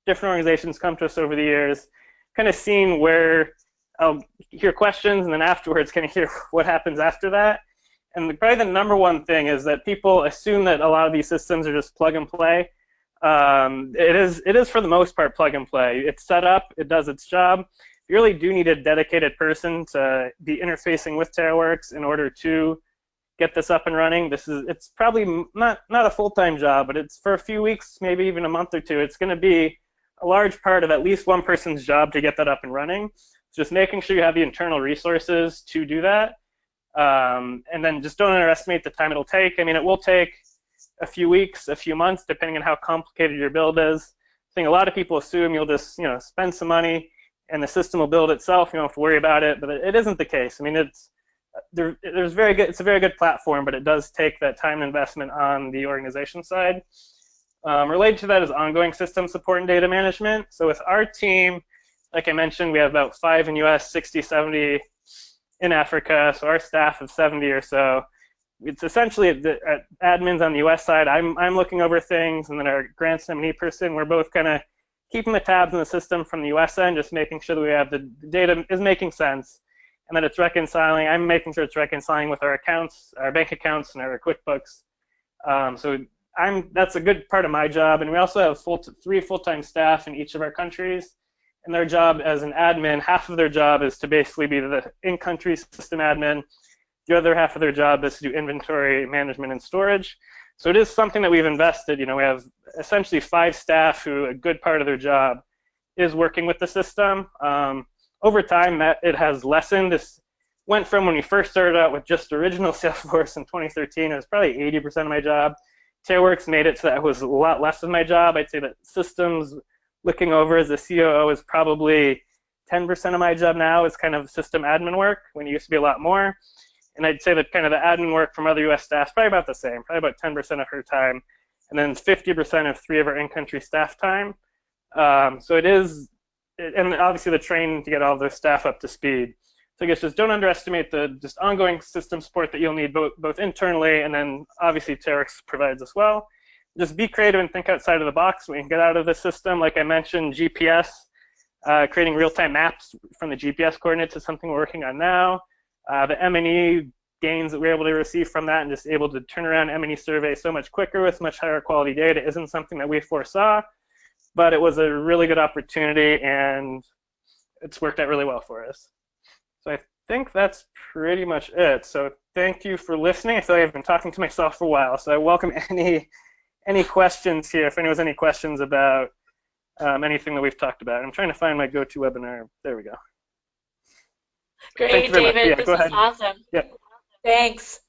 different organizations come to us over the years, kind of seeing where I'll hear questions and then afterwards kind of hear what happens after that. And probably the number one thing is that people assume that a lot of these systems are just plug and play. It is for the most part plug and play. It's set up, it does its job. You really do need a dedicated person to be interfacing with TaroWorks in order to get this up and running. It's probably not a full-time job, but it's for a few weeks, maybe even a month or two. It's going to be a large part of at least one person's job to get that up and running. So just making sure you have the internal resources to do that. And then just don't underestimate the time it'll take. I mean, it will take a few weeks, a few months, depending on how complicated your build is. I think a lot of people assume you'll just spend some money and the system will build itself. You don't have to worry about it, but it isn't the case. I mean, it's a very good platform, but it does take that time and investment on the organization side. Related to that is ongoing system support and data management. So with our team, like I mentioned, we have about 5 in US, 60, 70 in Africa. So our staff of 70 or so. It's essentially admins on the US side. I'm looking over things, and then our grants and M&E person, we're both kind of keeping the tabs in the system from the US end, just making sure that we have the data is making sense, and that it's reconciling. I'm making sure it's reconciling with our accounts, our bank accounts, and our QuickBooks. So that's a good part of my job. And we also have 3 full-time staff in each of our countries. And their job as an admin, half of their job is to basically be the in-country system admin. The other half of their job is to do inventory management and storage. So it is something that we've invested. We have essentially 5 staff who a good part of their job is working with the system. Over time, it has lessened. This went from when we first started out with just original Salesforce in 2013, it was probably 80% of my job. TaroWorks made it so that it was a lot less of my job. I'd say that systems looking over as a COO is probably 10% of my job now. It's kind of system admin work when it used to be a lot more. And I'd say that kind of the admin work from other U.S. staff is probably about the same, probably about 10% of her time, and then 50% of 3 of our in-country staff time. So it is, and obviously the training to get all of their staff up to speed. So I guess just don't underestimate the just ongoing system support that you'll need both internally, and then obviously TaroWorks provides as well. Just be creative and think outside of the box. We can get out of the system. Like I mentioned, GPS, creating real-time maps from the GPS coordinates is something we're working on now. The M&E gains that we're able to receive from that and just able to turn around M&E surveys so much quicker with much higher quality data isn't something that we foresaw, but it was a really good opportunity and it's worked out really well for us. So I think that's pretty much it. So thank you for listening. I feel like I've been talking to myself for a while, so I welcome any questions here, if anyone has any questions about anything that we've talked about. I'm trying to find my GoToWebinar. There we go. Great, David. Yeah, this go is ahead. awesome. Yeah. Thanks.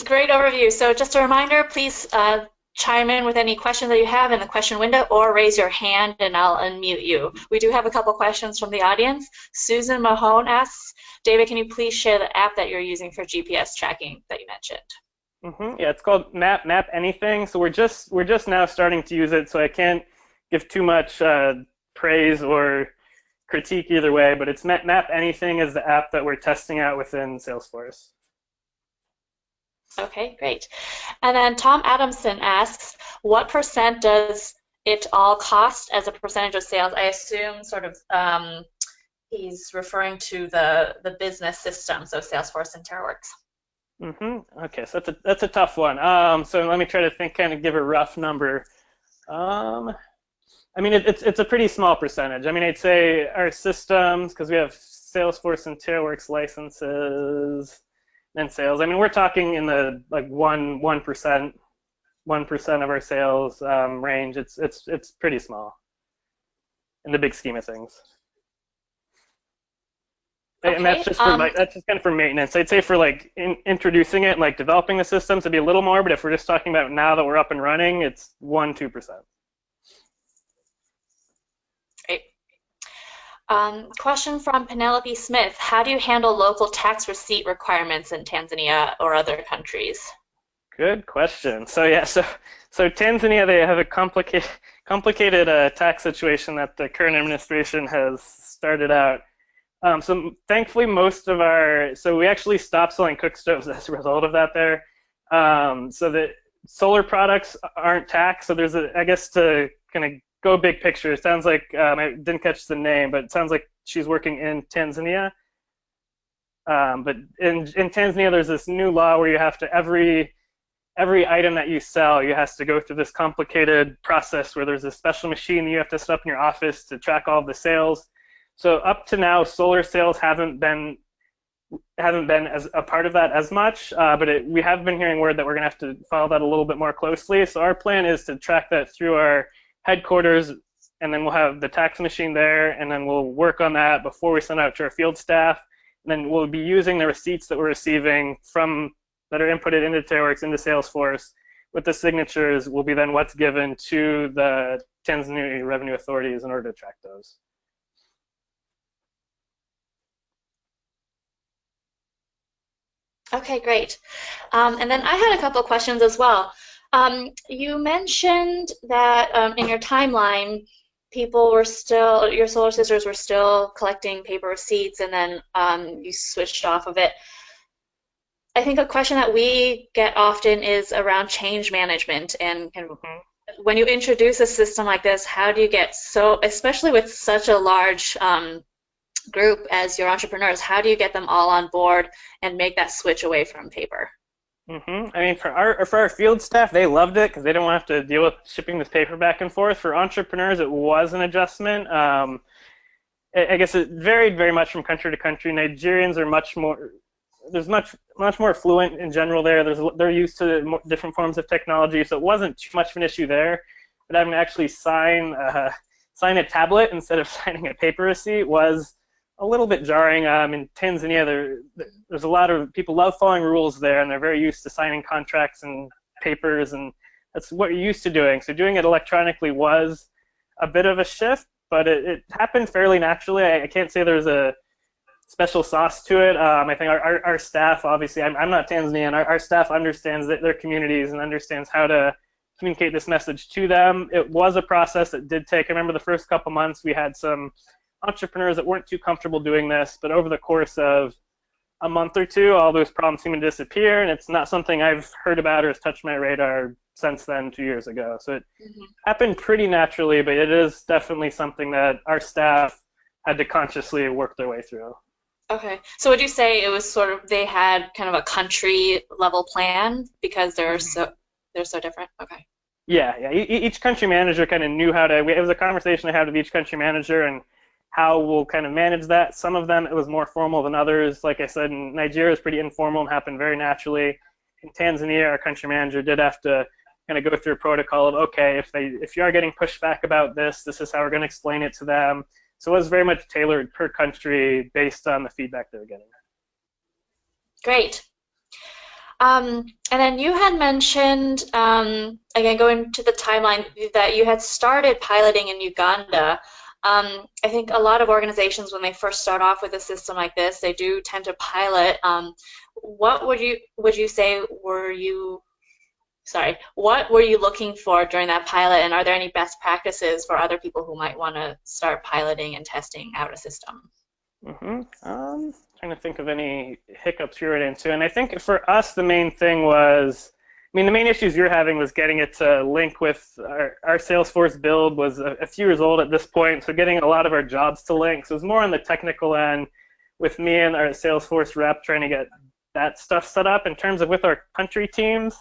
Great overview. So just a reminder, please chime in with any questions that you have in the question window or raise your hand and I'll unmute you. We do have a couple questions from the audience. Susan Mahone asks, David, can you please share the app that you're using for GPS tracking that you mentioned? Yeah, it's called Map Anything. So we're just now starting to use it, so I can't give too much praise or critique either way, but it's Map Anything is the app that we're testing out within Salesforce. Okay, great. And then Tom Adamson asks, what percent does it all cost as a percentage of sales? I assume sort of he's referring to the business system, so Salesforce and TaroWorks. Okay, so that's a tough one. So let me try to think, kind of give a rough number. I mean, it's a pretty small percentage. I mean, I'd say our systems, because we have Salesforce and TaroWorks licenses and sales. I mean, we're talking in the like 1% of our sales range. It's pretty small in the big scheme of things. Okay. And that's just for that's just kind of for maintenance. I'd say for like introducing it, like developing the systems, it'd be a little more. But if we're just talking about now that we're up and running, it's 1-2%. Great. Question from Penelope Smith: how do you handle local tax receipt requirements in Tanzania or other countries? Good question. So yeah, so Tanzania, they have a complicated tax situation that the current administration has started out. So thankfully, most of so we actually stopped selling cook stoves as a result of that there. So the solar products aren't taxed. So there's I guess to kind of go big picture, it sounds like, I didn't catch the name, but it sounds like she's working in Tanzania. But in Tanzania, there's this new law where you have to, every item that you sell, you have to go through this complicated process where there's a special machine that you have to set up in your office to track all of the sales. So up to now, solar sales haven't been as a part of that as much, but we have been hearing word that we're going to have to follow that a little bit more closely. So our plan is to track that through our headquarters, and then we'll have the tax machine there, and then we'll work on that before we send out to our field staff. And then we'll be using the receipts that we're receiving that are inputted into TaroWorks, into Salesforce, with the signatures will be then what's given to the Tanzania revenue authorities in order to track those. Okay, great. And then I had a couple of questions as well. You mentioned that in your timeline, your solar sisters were still collecting paper receipts, and then you switched off of it. I think a question that we get often is around change management, and when you introduce a system like this, how do you get especially with such a large group as your entrepreneurs, how do you get them all on board and make that switch away from paper? I mean, for our field staff, they loved it because they didn't want to have to deal with shipping this paper back and forth. For entrepreneurs, it was an adjustment. I guess it varied very much from country to country. Nigerians are much more more fluent in general there. They're used to different forms of technology, so it wasn't too much of an issue there. But having to actually sign a tablet instead of signing a paper receipt was a little bit jarring. In Tanzania, there's a lot of people love following rules there, and they're very used to signing contracts and papers, and that's what you're used to doing. So doing it electronically was a bit of a shift, but it happened fairly naturally. I can't say there's a special sauce to it. I think our staff, obviously, I'm not Tanzanian, our staff understands their communities and understands how to communicate this message to them. It was a process that did take, I remember the first couple months we had some entrepreneurs that weren't too comfortable doing this, but over the course of a month or two, all those problems seem to disappear, and it's not something I've heard about or has touched my radar since then, 2 years ago. So it happened pretty naturally, but it is definitely something that our staff had to consciously work their way through. Okay. So would you say it was sort of they had kind of a country level plan because they're so different? Okay. Yeah. Each country manager kind of knew how to. It was a conversation I had with each country manager and how we'll kind of manage that. Some of them it was more formal than others. Like I said, in Nigeria is pretty informal and happened very naturally. In Tanzania, our country manager did have to kind of go through a protocol of, okay, if you are getting pushback about this, this is how we're going to explain it to them. So it was very much tailored per country based on the feedback they were getting. Great. And then you had mentioned, again, going to the timeline, that you had started piloting in Uganda. I think a lot of organizations, when they first start off with a system like this, they do tend to pilot. What would you say what were you looking for during that pilot, and are there any best practices for other people who might want to start piloting and testing out a system? Trying to think of any hiccups you ran into, and I think for us the main thing was, the main issues you're having was getting it to link with our Salesforce build was a few years old at this point, so getting a lot of our jobs to link. So it was more on the technical end with me and our Salesforce rep trying to get that stuff set up. In terms of with our country teams,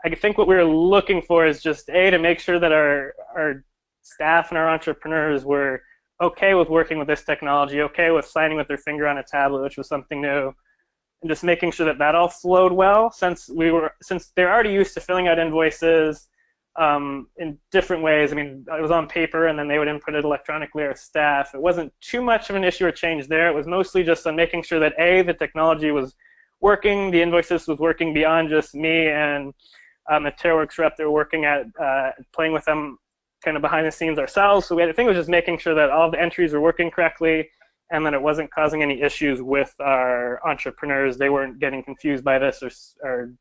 I think what we were looking for is just to make sure that our staff and our entrepreneurs were okay with working with this technology, okay with signing with their finger on a tablet, which was something new, and just making sure that that all flowed well, since they're already used to filling out invoices in different ways. It was on paper, and then they would input it electronically, our staff. It wasn't too much of an issue or change there. It was mostly just on making sure that the technology was working, the invoices was working beyond just me and the TaroWorks rep. They were working at playing with them kind of behind the scenes ourselves. So I think it was just making sure that all the entries were working correctly and that it wasn't causing any issues with our entrepreneurs. They weren't getting confused by this or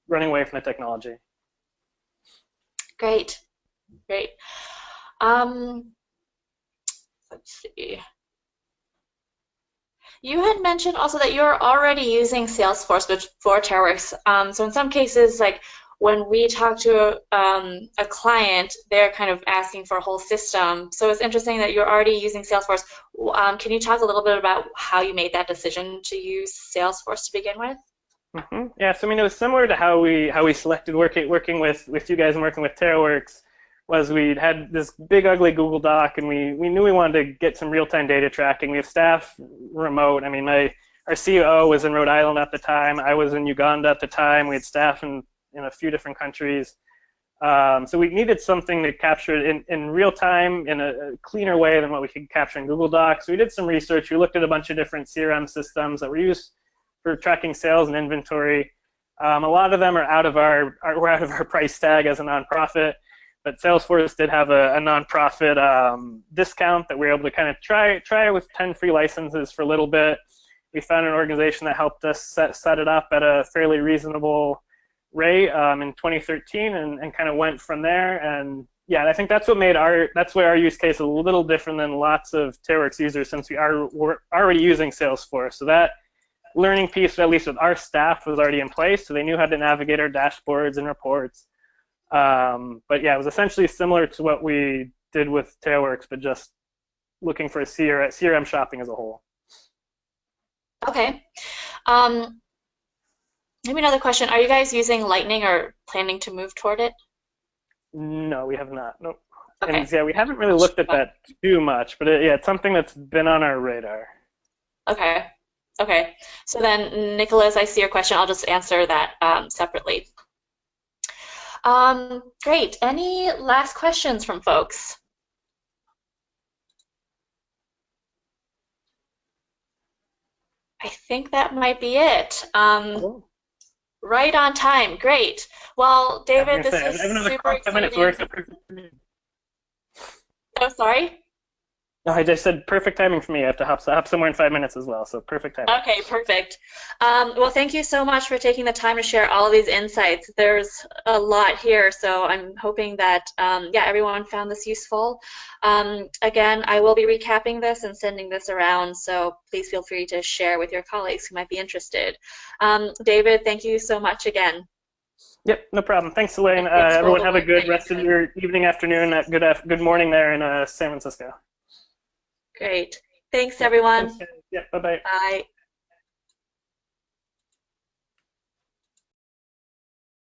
running away from the technology. Great. Let's see. You had mentioned also that you're already using Salesforce for TaroWorks. So in some cases, like when we talk to a client, they're kind of asking for a whole system. So it's interesting that you're already using Salesforce. Can you talk a little bit about how you made that decision to use Salesforce to begin with? Yeah, so it was similar to how we selected working with you guys and working with TaroWorks. Was we had this big ugly Google Doc, and we knew we wanted to get some real-time data tracking. We have staff remote. Our COO was in Rhode Island at the time. I was in Uganda at the time. We had staff in a few different countries. So we needed something to capture it in real time in a cleaner way than what we could capture in Google Docs. So we did some research. We looked at a bunch of different CRM systems that were used for tracking sales and inventory. A lot of them are out of our price tag as a nonprofit, but Salesforce did have a nonprofit discount that we were able to kind of try with 10 free licenses for a little bit. We found an organization that helped us set it up at a fairly reasonable rate in 2013, and kind of went from there. And yeah, I think that's what made our use case a little different than lots of TaroWorks users, since we're already using Salesforce. So that learning piece, at least with our staff, was already in place, so they knew how to navigate our dashboards and reports. But yeah, it was essentially similar to what we did with TaroWorks, but just looking for a CRM shopping as a whole. Okay. Maybe another question. Are you guys using Lightning or planning to move toward it? No, we have not. Nope. Okay. And yeah, we haven't really looked at that too much, but it's something that's been on our radar. Okay. So then, Nicholas, I see your question. I'll just answer that separately. Great. Any last questions from folks? I think that might be it. Cool. Right on time. Great. Well, David, this is I have another super 5 minutes exciting. worth. Oh, sorry? No, I just said perfect timing for me. I have to hop somewhere in 5 minutes as well, so perfect timing. Okay, perfect. Well, thank you so much for taking the time to share all of these insights. There's a lot here, so I'm hoping that yeah, everyone found this useful. Again, I will be recapping this and sending this around, so please feel free to share with your colleagues who might be interested. David, thank you so much again. Yep, no problem. Thanks, Elaine. Thanks for all Everyone the have a work good that you're rest of doing. your evening, afternoon, good morning there in San Francisco. Great. Thanks, Yep, thanks, everyone. guys. Yep, bye-bye. Bye.